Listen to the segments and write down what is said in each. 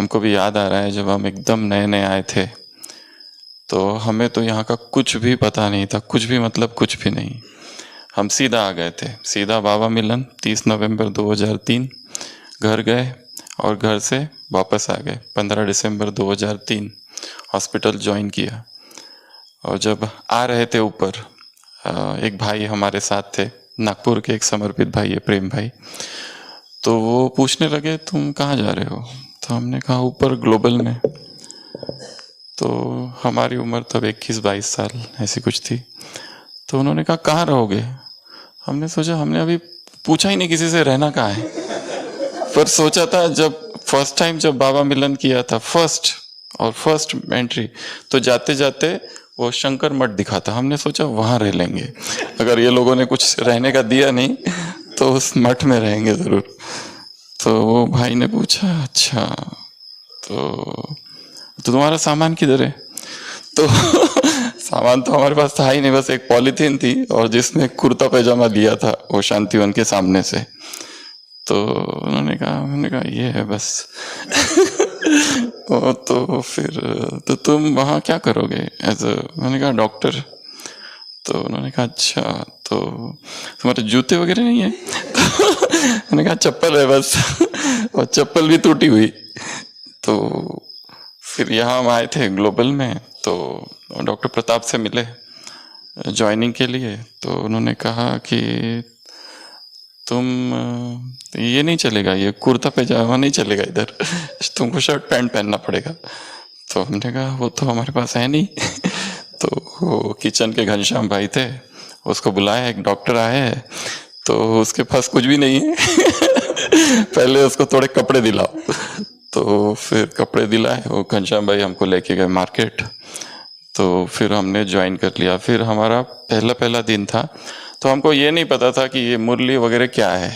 हमको भी याद आ रहा है जब हम एकदम नए नए आए थे तो हमें तो यहाँ का कुछ भी पता नहीं था, कुछ भी मतलब कुछ भी नहीं। हम सीधा आ गए थे, सीधा बाबा मिलन 30 नवंबर 2003 घर गए और घर से वापस आ गए 15 दिसंबर 2003 हॉस्पिटल ज्वाइन किया। और जब आ रहे थे ऊपर, एक भाई हमारे साथ थे, नागपुर के एक समर्पित भाई है, प्रेम भाई। तो वो पूछने लगे तुम कहाँ जा रहे हो? तो हमने कहा ऊपर ग्लोबल में। तो हमारी उम्र तब 21-22 साल ऐसी कुछ थी। तो उन्होंने कहा कहाँ रहोगे? हमने सोचा, हमने अभी पूछा ही नहीं किसी से रहना कहाँ है, पर सोचा था जब फर्स्ट टाइम जब बाबा मिलन किया था फर्स्ट एंट्री, तो जाते जाते वो शंकर मठ दिखा था। हमने सोचा वहाँ रह लेंगे, अगर ये लोगों ने कुछ रहने का दिया नहीं तो उस मठ में रहेंगे ज़रूर। तो वो भाई ने पूछा अच्छा तो तुम्हारा सामान किधर है? तो सामान तो हमारे पास था ही नहीं, बस एक पॉलीथीन थी और जिसमें कुर्ता पैजामा दिया था वो शांतिवन के सामने से। तो उन्होंने कहा, हमने कहा ये है बस। तो फिर तो तुम वहाँ क्या करोगे एज अ, मैंने कहा डॉक्टर। तो उन्होंने कहा अच्छा, तो तुम्हारे जूते वगैरह नहीं है? तो मैंने कहा चप्पल है बस। और चप्पल भी टूटी हुई। तो फिर यहाँ हम आए थे ग्लोबल में, तो डॉक्टर प्रताप से मिले ज्वाइनिंग के लिए। तो उन्होंने कहा कि तुम ये नहीं चलेगा, ये कुर्ता पैजामा नहीं चलेगा इधर, तुमको शर्ट पैंट पहनना पड़ेगा। तो हमने कहा वो तो हमारे पास है नहीं। तो वो किचन के घनश्याम भाई थे, उसको बुलाया, एक डॉक्टर आए हैं, तो उसके पास कुछ भी नहीं है। पहले उसको थोड़े कपड़े दिलाओ। तो फिर कपड़े दिलाए, वो घनश्याम भाई हमको लेके गए मार्केट। तो फिर हमने ज्वाइन कर लिया। फिर हमारा पहला पहला दिन था, तो हमको ये नहीं पता था कि ये मुरली वगैरह क्या है।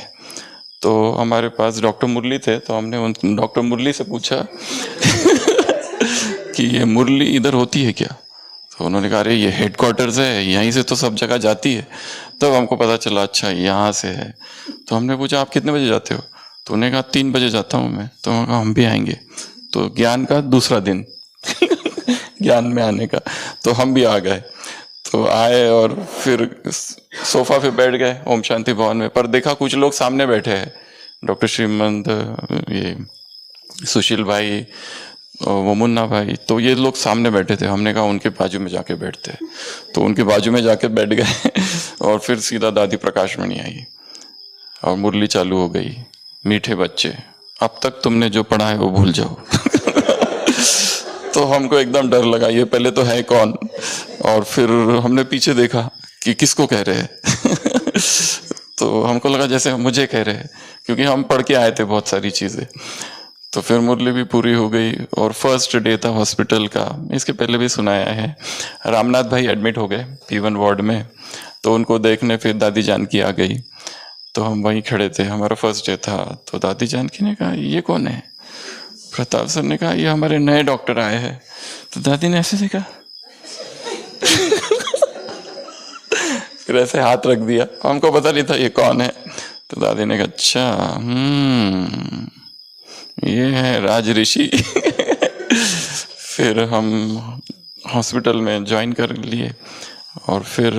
तो हमारे पास डॉक्टर मुरली थे, तो हमने उन डॉक्टर मुरली से पूछा कि ये मुरली इधर होती है क्या? तो उन्होंने कहा अरे ये हेडक्वार्टर्स है, यहीं से तो सब जगह जाती है। तब हमको पता चला अच्छा यहाँ से है। तो हमने पूछा आप कितने बजे जाते हो? तो उन्होंने कहा 3 बजे जाता हूँ मैं। तो उन्होंने कहा हम भी आएंगे। तो ज्ञान का दूसरा दिन ज्ञान में आने का, तो हम भी आ गए। तो आए और फिर सोफा पे बैठ गए ओम शांति भवन में, पर देखा कुछ लोग सामने बैठे हैं, डॉक्टर श्रीमंत, ये सुशील भाई, वो मुन्ना भाई, तो ये लोग सामने बैठे थे। हमने कहा उनके बाजू में जाके बैठते हैं, तो उनके बाजू में जाके बैठ गए। और फिर सीधा दादी प्रकाश मणि आई और मुरली चालू हो गई, मीठे बच्चे अब तक तुमने जो पढ़ा है वो भूल जाओ। तो हमको एकदम डर लगा, ये पहले तो है कौन? और फिर हमने पीछे देखा कि किसको कह रहे हैं। तो हमको लगा जैसे मुझे कह रहे हैं, क्योंकि हम पढ़ के आए थे बहुत सारी चीज़ें। तो फिर मुरली भी पूरी हो गई और फर्स्ट डे था हॉस्पिटल का। इसके पहले भी सुनाया है, रामनाथ भाई एडमिट हो गए P1 वार्ड में, तो उनको देखने फिर दादी जानकी आ गई। तो हम वहीं खड़े थे, हमारा फर्स्ट डे था। तो दादी जानकी ने कहा ये कौन है? प्रताप सर ने कहा ये हमारे नए डॉक्टर आए हैं। तो दादी ने ऐसे देखा, फिर ऐसे हाथ रख दिया, हमको पता नहीं था ये कौन है। तो दादी ने कहा अच्छा ये है राज ऋषि। फिर हम हॉस्पिटल में ज्वाइन कर लिए और फिर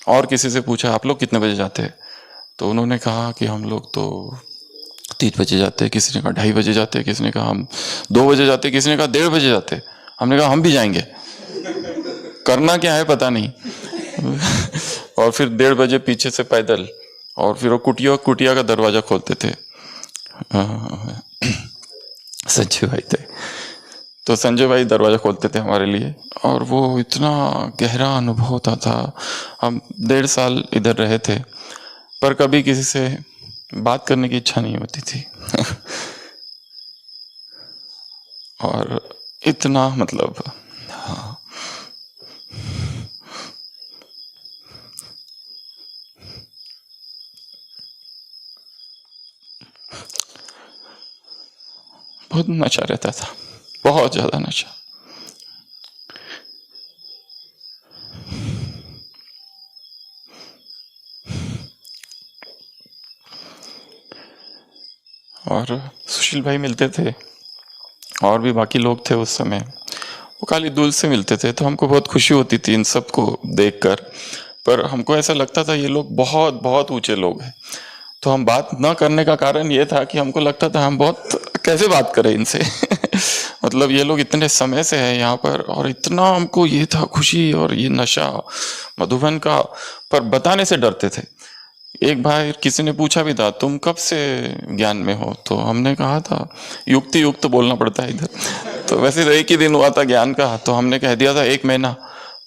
और किसी से पूछा आप लोग कितने बजे जाते हैं? तो उन्होंने कहा कि हम लोग तो 3 बजे जाते हैं, किसी ने कहा 2:30 बजे जाते हैं, किसी ने कहा हम 2 बजे जाते हैं, किसी ने कहा 1:30 बजे जाते हैं। हमने कहा हम भी जाएंगे, करना क्या है पता नहीं। और फिर 1:30 बजे पीछे से पैदल, और फिर वो कुटिया कुटिया का दरवाजा खोलते थे। संजय भाई थे, तो संजय भाई दरवाजा खोलते थे हमारे लिए, और वो इतना गहरा अनुभव होता था। हम 1.5 साल इधर रहे थे, पर कभी किसी से बात करने की इच्छा नहीं होती थी। और इतना मतलब हाँ, बहुत नशा रहता था, बहुत ज्यादा नशा। और सुशील भाई मिलते थे, और भी बाकी लोग थे उस समय, वो खाली दूर से मिलते थे, तो हमको बहुत खुशी होती थी इन सबको देखकर। पर हमको ऐसा लगता था ये लोग बहुत बहुत ऊंचे लोग हैं, तो हम बात न करने का कारण ये था कि हमको लगता था हम बहुत कैसे बात करें इनसे मतलब ये लोग इतने समय से हैं यहाँ पर, और इतना हमको ये था खुशी और ये नशा मधुबन का, पर बताने से डरते थे। एक बार किसी ने पूछा भी था तुम कब से ज्ञान में हो, तो हमने कहा था युक्ति युक्त बोलना पड़ता है इधर तो वैसे तो एक ही दिन हुआ था ज्ञान का, तो हमने कह दिया था 1 महीना।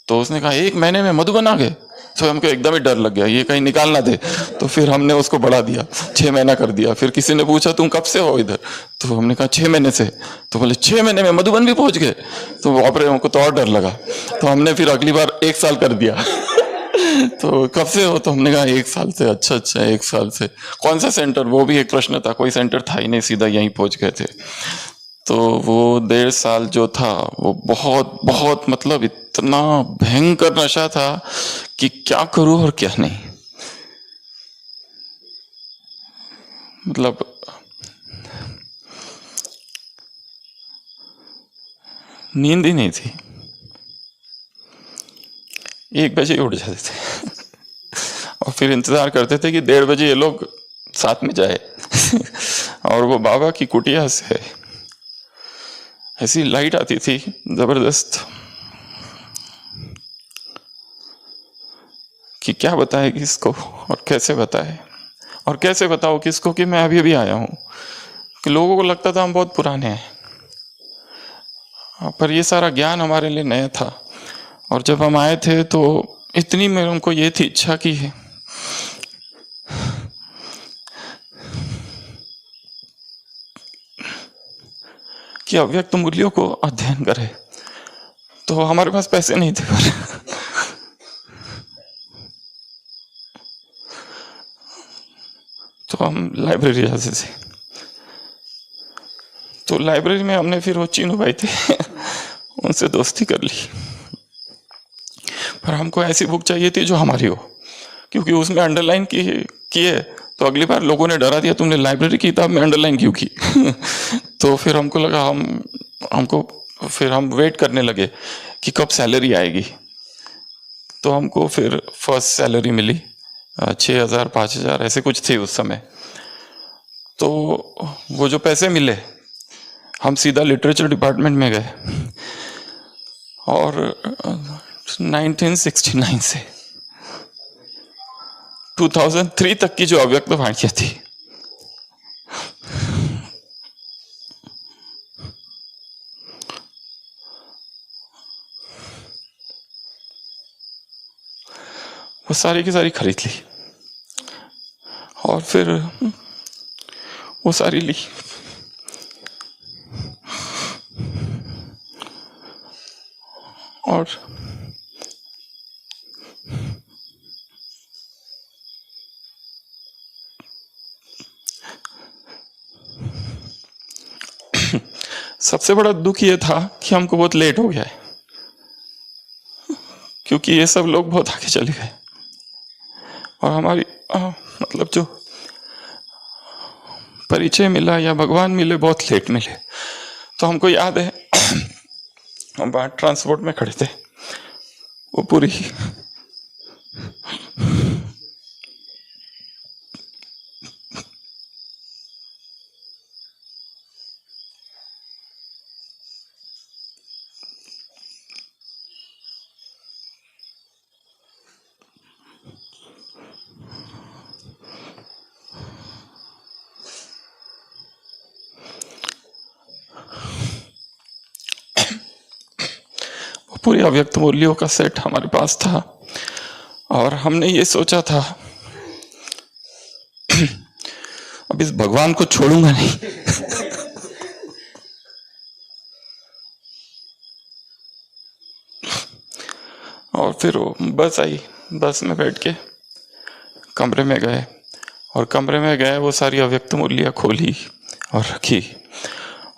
तो उसने कहा 1 महीने में मधुबन आ गए, तो हमको एकदम ही डर लग गया ये कहीं निकाल ना दे। तो फिर हमने उसको बढ़ा दिया, 6 महीना कर दिया। फिर किसी ने पूछा तुम कब से हो इधर, तो हमने कहा 6 महीने से। तो बोले 6 महीने में मधुबन भी पहुंच गए, तो बाप रे हमको तो और डर लगा। तो हमने फिर अगली बार 1 साल कर दिया तो कब से हो, तो हमने कहा 1 साल से। अच्छा अच्छा 1 साल से, कौन सा सेंटर, वो भी एक प्रश्न था, कोई सेंटर था ही नहीं, सीधा यहीं पहुंच गए थे। तो वो 1.5 साल जो था वो बहुत बहुत मतलब इतना भयंकर नशा था कि क्या करूं और क्या नहीं। मतलब नींद ही नहीं थी, 1 बजे उठ जाते थे और फिर इंतजार करते थे कि 1:30 ये लोग साथ में जाए और वो बाबा की कुटिया से ऐसी लाइट आती थी जबरदस्त कि क्या बताए किसको और कैसे बताए, और कैसे बताओ किसको कि मैं अभी अभी आया हूँ, कि लोगों को लगता था हम बहुत पुराने हैं। पर ये सारा ज्ञान हमारे लिए नया था, और जब हम आए थे तो इतनी में उनको ये थी इच्छा की है कि अव्यक्त मूल्यों को अध्ययन करें। तो हमारे पास पैसे नहीं थे पर तो हम लाइब्रेरी जाते थे। तो लाइब्रेरी में हमने फिर वो चीनू भाई थे उनसे दोस्ती कर ली। पर हमको ऐसी बुक चाहिए थी जो हमारी हो, क्योंकि उसमें अंडरलाइन किए तो अगली बार लोगों ने डरा दिया तुमने लाइब्रेरी की किताब में अंडरलाइन क्यों की तो फिर हमको लगा फिर हम वेट करने लगे कि कब सैलरी आएगी। तो हमको फिर फर्स्ट सैलरी मिली 6,000 5,000 ऐसे कुछ थे उस समय। तो वो जो पैसे मिले हम सीधा लिटरेचर डिपार्टमेंट में गए, और 1969 से 2003 तक की जो अव्यक्त वाणियां थी वो सारी की सारी खरीद ली, और फिर वो सारी ली। और सबसे बड़ा दुख ये था कि हमको बहुत लेट हो गया है, क्योंकि ये सब लोग बहुत आगे चले गए, और हमारी मतलब जो परिचय मिला या भगवान मिले बहुत लेट मिले। तो हमको याद है हम बाहर ट्रांसपोर्ट में खड़े थे, वो पूरी पूरी अव्यक्त मूल्यों का सेट हमारे पास था, और हमने ये सोचा था अब इस भगवान को छोड़ूंगा नहीं और फिर वो बस आई, बस में बैठ के कमरे में गए, और कमरे में गए वो सारी अव्यक्त मूल्य खोली और रखी।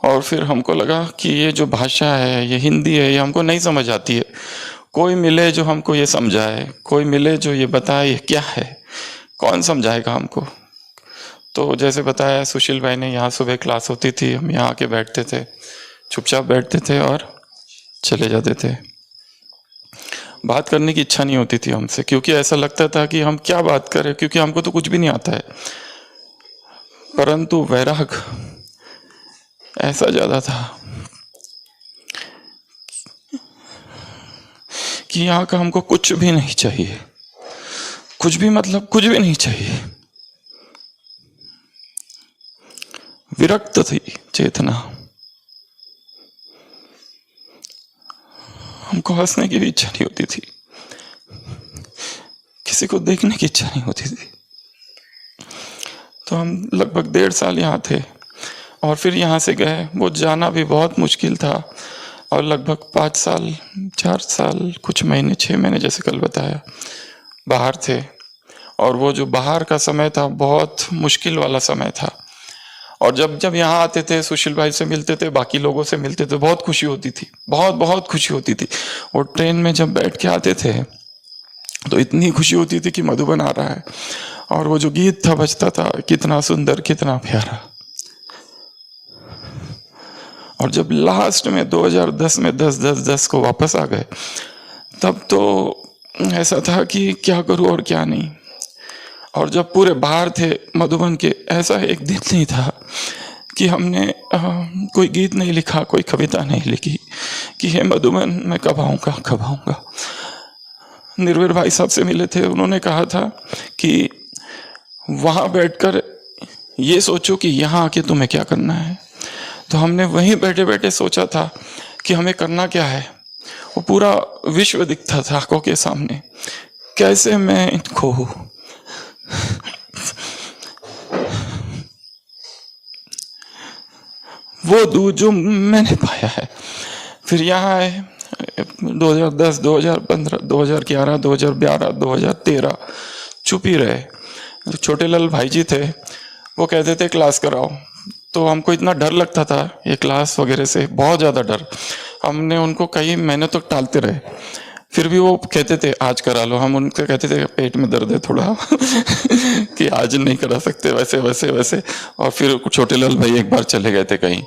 और फिर हमको लगा कि ये जो भाषा है ये हिंदी है, ये हमको नहीं समझ आती है, कोई मिले जो हमको ये समझाए, कोई मिले जो ये बताए ये क्या है, कौन समझाएगा हमको। तो जैसे बताया सुशील भाई ने, यहाँ सुबह क्लास होती थी, हम यहाँ आके बैठते थे, चुपचाप बैठते थे और चले जाते थे। बात करने की इच्छा नहीं होती थी हमसे, क्योंकि ऐसा लगता था कि हम क्या बात करें, क्योंकि हमको तो कुछ भी नहीं आता है। परंतु वैराग ऐसा ज्यादा था कि यहाँ का हमको कुछ भी नहीं चाहिए, कुछ भी मतलब कुछ भी नहीं चाहिए। विरक्त थी चेतना। हमको हंसने की भी इच्छा नहीं होती थी, किसी को देखने की इच्छा नहीं होती थी। तो हम लगभग 1.5 साल यहाँ थे और फिर यहाँ से गए। वो जाना भी बहुत मुश्किल था और लगभग 5 साल 4 साल कुछ महीने 6 महीने जैसे कल बताया बाहर थे। और वो जो बाहर का समय था बहुत मुश्किल वाला समय था। और जब जब यहाँ आते थे, सुशील भाई से मिलते थे, बाकी लोगों से मिलते थे, बहुत खुशी होती थी, बहुत बहुत खुशी होती थी। और ट्रेन में जब बैठ के आते थे तो इतनी खुशी होती थी कि मधुबन आ रहा है। और वो जो गीत था बजता था, कितना सुंदर कितना प्यारा। और जब लास्ट में 2010 में 10-10-10 को वापस आ गए, तब तो ऐसा था कि क्या करूं और क्या नहीं। और जब पूरे बाहर थे मधुबन के, ऐसा एक दिन नहीं था कि हमने कोई गीत नहीं लिखा, कोई कविता नहीं लिखी कि हे मधुबन मैं कब आऊँगा कब आऊँगा। निर्वीर भाई साहब से मिले थे, उन्होंने कहा था कि वहाँ बैठकर ये सोचो कि यहाँ आके तुम्हें क्या करना है। तो हमने वहीं बैठे बैठे सोचा था कि हमें करना क्या है। वो पूरा विश्व दिखता था आंखों के सामने, कैसे मैं इनको वो दूध जो मैंने पाया है। फिर यहाँ आए 2010, 2015, 2011, 2012, 2013 चुप ही रहे। छोटे लाल भाई जी थे, वो कहते थे क्लास कराओ। तो हमको इतना डर लगता था ये क्लास वगैरह से, बहुत ज़्यादा डर। हमने उनको कई महीने तक टालते रहे, फिर भी वो कहते थे आज करा लो। हम उनसे कहते थे पेट में दर्द है थोड़ा कि आज नहीं करा सकते, वैसे वैसे वैसे। और फिर छोटे लाल भाई एक बार चले गए थे कहीं,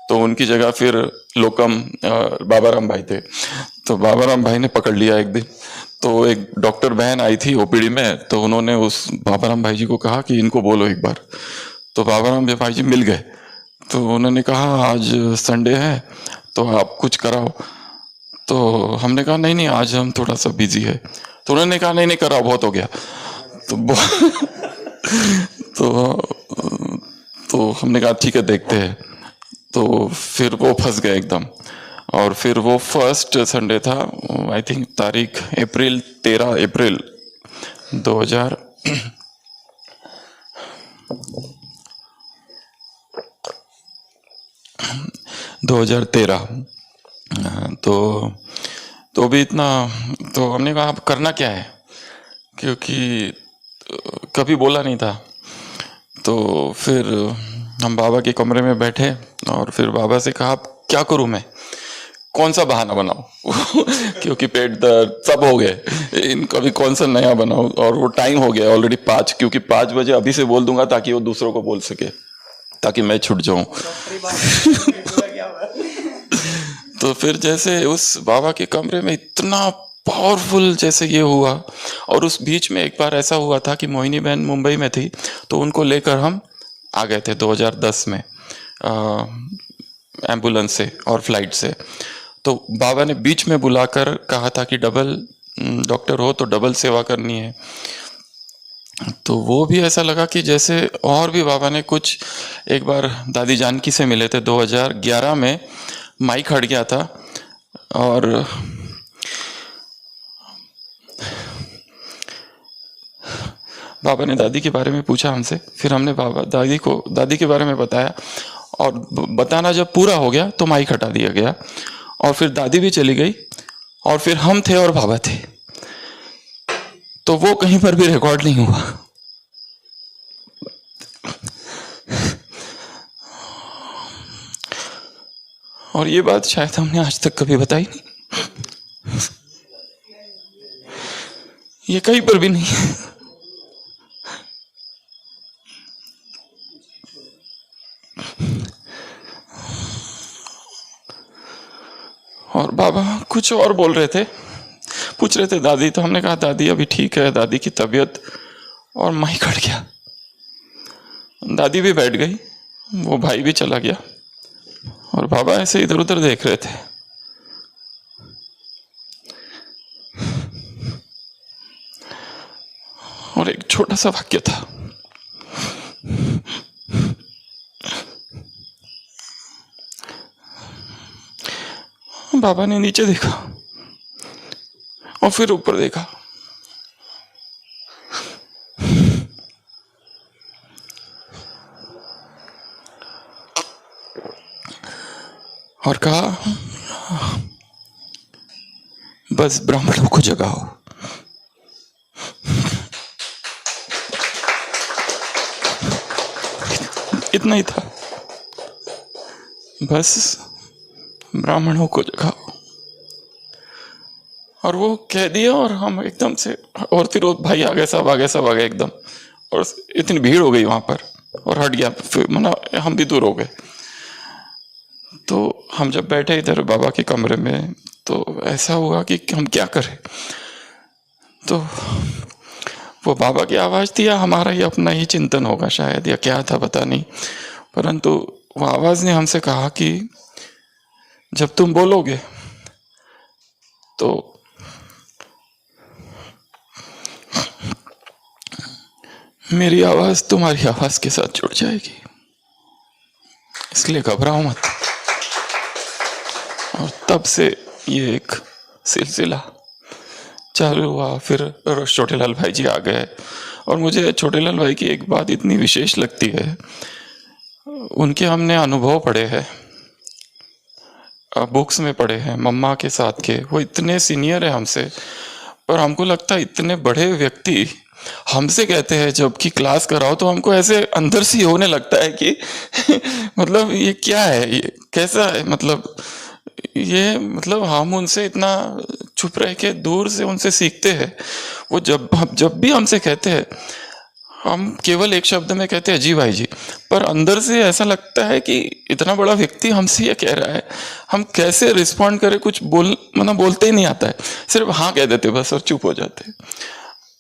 तो उनकी जगह फिर लोकम बाबा राम भाई थे। तो बाबा राम भाई ने पकड़ लिया एक दिन। तो एक डॉक्टर बहन आई थी ओपीडी में, तो उन्होंने उस बाबा राम भाई जी को कहा कि इनको बोलो एक बार। तो बाबा राम भाई जी मिल गए, तो उन्होंने कहा आज संडे है तो आप कुछ कराओ। तो हमने कहा नहीं नहीं आज हम थोड़ा सा बिजी है। तो उन्होंने कहा नहीं नहीं कराओ, बहुत हो गया। तो तो तो हमने कहा ठीक है देखते हैं। तो फिर वो फंस गए एकदम। और फिर वो फर्स्ट संडे था, आई थिंक तारीख 13 अप्रैल 2013। तो भी इतना, तो हमने कहा अब करना क्या है, क्योंकि कभी बोला नहीं था। तो फिर हम बाबा के कमरे में बैठे और फिर बाबा से कहा क्या करूं मैं, कौन सा बहाना बनाऊं क्योंकि पेट दर्द सब हो गए, इनका भी कौन सा नया बनाऊं। और वो टाइम हो गया ऑलरेडी 5, क्योंकि 5 बजे अभी से बोल दूंगा ताकि वो दूसरों को बोल सके, ताकि मैं छूट जाऊं। तो फिर जैसे उस बाबा के कमरे में इतना पावरफुल जैसे ये हुआ। और उस बीच में एक बार ऐसा हुआ था कि मोहिनी बहन मुंबई में थी, तो उनको लेकर हम आ गए थे 2010 में एम्बुलेंस से और फ्लाइट से। तो बाबा ने बीच में बुलाकर कहा था कि डबल डॉक्टर हो तो डबल सेवा करनी है। तो वो भी ऐसा लगा कि जैसे, और भी बाबा ने कुछ, एक बार दादी जानकी से मिले थे 2011 में, माइक हट गया था और बाबा ने दादी के बारे में पूछा हमसे। फिर हमने दादी के बारे में बताया और बताना जब पूरा हो गया तो माइक हटा दिया गया और फिर दादी भी चली गई और फिर हम थे और बाबा थे। तो वो कहीं पर भी रिकॉर्ड नहीं हुआ। और ये बात शायद हमने आज तक कभी बताई नहीं, ये कहीं पर भी नहीं। और बाबा कुछ और बोल रहे थे, पूछ रहे थे दादी, तो हमने कहा दादी अभी ठीक है, दादी की तबीयत, और माइक कट गया। दादी भी बैठ गई, वो भाई भी चला गया, और बाबा ऐसे इधर उधर देख रहे थे। और एक छोटा सा वाक्य था, बाबा ने नीचे देखा और फिर ऊपर देखा, और कहा बस ब्राह्मणों को जगाओ। इतना ही था, बस ब्राह्मणों को जगाओ। और वो कह दिया, और हम एकदम से, और फिर वो भाई आ गए, सब आ गए, सब आ गए एकदम, और इतनी भीड़ हो गई वहां पर, और हट गया, फिर मना हम भी दूर हो गए। तो हम जब बैठे इधर बाबा के कमरे में, तो ऐसा हुआ कि हम क्या करें। तो वो बाबा की आवाज़ थी, या हमारा ही अपना ही चिंतन होगा शायद, या क्या था पता नहीं, परंतु वो आवाज़ ने हमसे कहा कि जब तुम बोलोगे तो मेरी आवाज़ तुम्हारी आवाज़ के साथ जुड़ जाएगी, इसलिए घबराओ मत। और तब से ये एक सिलसिला चालू हुआ। फिर छोटेलाल भाई जी आ गए, और मुझे छोटेलाल भाई की एक बात इतनी विशेष लगती है, उनके हमने अनुभव पढ़े हैं, बुक्स में पढ़े हैं, मम्मा के साथ के। वो इतने सीनियर है हमसे, पर हमको लगता है इतने बड़े व्यक्ति हमसे कहते हैं, जबकि क्लास कराओ तो हमको ऐसे अंदर से होने लगता है कि मतलब ये क्या है, ये कैसा है, मतलब ये, मतलब हम उनसे इतना चुप रह के दूर से उनसे सीखते हैं। वो जब भी हमसे कहते हैं, हम केवल एक शब्द में कहते हैं जी भाई जी, पर अंदर से ऐसा लगता है कि इतना बड़ा व्यक्ति हमसे ये कह रहा है, हम कैसे रिस्पॉन्ड करें, कुछ बोलते ही नहीं आता है, सिर्फ हाँ कह देते बस और चुप हो जाते।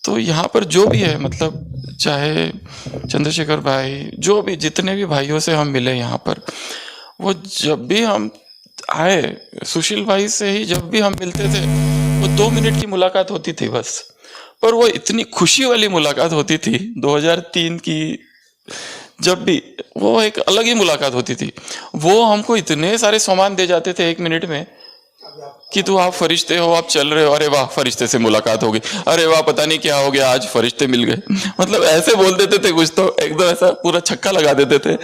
तो यहाँ पर जो भी है, मतलब चाहे चंद्रशेखर भाई, जो भी जितने भी भाइयों से हम मिले यहाँ पर, वो जब भी हम आए, सुशील भाई से ही जब भी हम मिलते थे, वो 2 मिनट की मुलाकात होती थी बस, पर वो इतनी खुशी वाली मुलाकात होती थी। 2003 की जब भी, वो एक अलग ही मुलाकात होती थी। वो हमको इतने सारे सामान दे जाते थे 1 मिनट में कि तो आप फरिश्ते हो, आप चल रहे हो, अरे वाह फरिश्ते से मुलाकात हो गई, अरे वाह पता नहीं क्या हो गया, आज फरिश्ते मिल गए। मतलब ऐसे बोल देते थे कुछ, तो एकदम ऐसा पूरा छक्का लगा देते थे।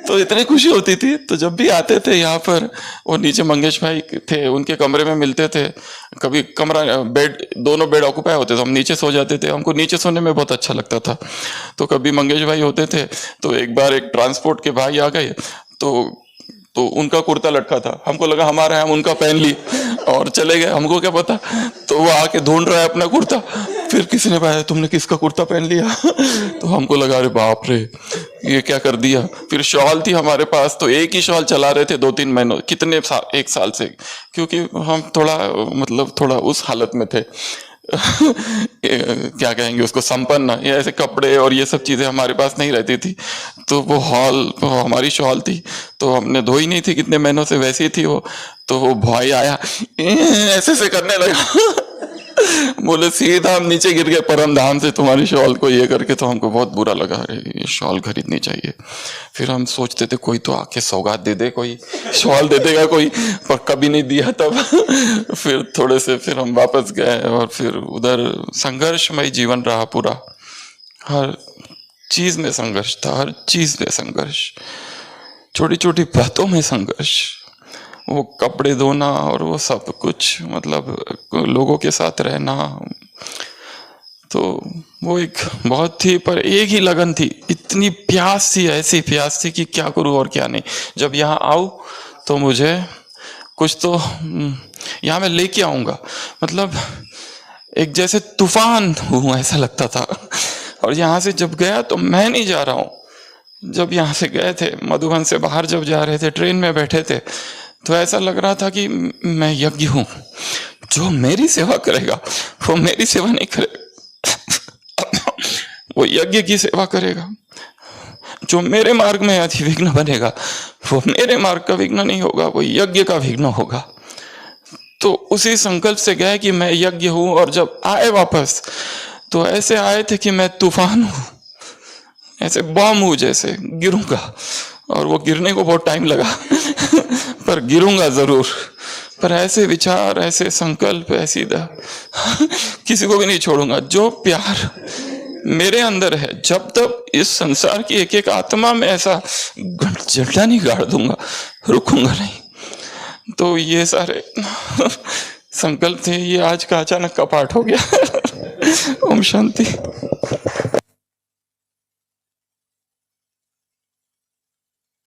तो इतनी खुशी होती थी। तो जब भी आते थे यहाँ पर, और नीचे मंगेश भाई थे, उनके कमरे में मिलते थे। कभी कमरा बेड, दोनों बेड ऑक्यूपाई होते थे, हम नीचे सो जाते थे, हमको नीचे सोने में बहुत अच्छा लगता था। तो कभी मंगेश भाई होते थे, तो एक बार एक ट्रांसपोर्ट के भाई आ गए, तो उनका कुर्ता लटका था, हमको लगा हमारा है, हम उनका पहन ली और चले गए, हमको क्या पता। तो वो आके ढूंढ रहा है अपना कुर्ता, फिर किसी ने बताया तुमने किसका कुर्ता पहन लिया। तो हमको लगा अरे बाप रे ये क्या कर दिया। फिर शॉल थी हमारे पास, तो एक ही शॉल चला रहे थे 2-3 महीनों, कितने साल, 1 साल से, क्योंकि हम थोड़ा मतलब थोड़ा उस हालत में थे। क्या कहेंगे उसको, संपन्न, ये ऐसे कपड़े और ये सब चीजें हमारे पास नहीं रहती थी। तो वो हमारी शॉल थी, तो हमने धोई नहीं थी कितने महीनों से, वैसी ही थी वो। तो वो भाई आया ऐसे से करने लगा। बोले सीधा हम नीचे गिर गए परम धाम से, तुम्हारी शॉल को ये करके। तो हमको बहुत बुरा लगा, अरे ये शॉल खरीदनी चाहिए। फिर हम सोचते थे कोई तो आके सौगात दे दे, कोई शॉल दे देगा कोई, पर कभी नहीं दिया तब। फिर थोड़े से फिर हम वापस गए, और फिर उधर संघर्षमय जीवन रहा पूरा। हर चीज में संघर्ष था, हर चीज में संघर्ष, छोटी छोटी बातों में संघर्ष, वो कपड़े धोना और वो सब कुछ, मतलब लोगों के साथ रहना। तो वो एक बहुत थी, पर एक ही लगन थी, इतनी प्यास थी, ऐसी प्यास थी कि क्या करूं और क्या नहीं। जब यहाँ आऊं तो मुझे कुछ तो यहाँ मैं लेके आऊंगा, मतलब एक जैसे तूफान हूं ऐसा लगता था। और यहाँ से जब गया तो मैं नहीं जा रहा हूँ। जब यहाँ से गए थे, मधुबन से बाहर जब जा रहे थे, ट्रेन में बैठे थे, तो ऐसा लग रहा था कि मैं यज्ञ हूं, जो मेरी सेवा करेगा वो मेरी सेवा नहीं करेगा, वो यज्ञ की सेवा करेगा। जो मेरे मार्ग में अति विघ्न बनेगा वो मेरे मार्ग का विघ्न नहीं होगा, वो यज्ञ का विघ्न होगा। तो उसी संकल्प से गए कि मैं यज्ञ हूं, और जब आए वापस तो ऐसे आए थे कि मैं तूफान हूं, ऐसे बम हूं, जैसे गिरूंगा, और वो गिरने को बहुत टाइम लगा पर गिरूंगा जरूर। पर ऐसे विचार, ऐसे संकल्प, ऐसी किसी को भी नहीं छोड़ूंगा। जो प्यार मेरे अंदर है, जब तक इस संसार की एक एक आत्मा में ऐसा जटा नहीं गाड़ दूंगा, रुकूंगा नहीं। तो ये सारे संकल्प थे, ये आज का अचानक का पाठ हो गया। ओम शांति।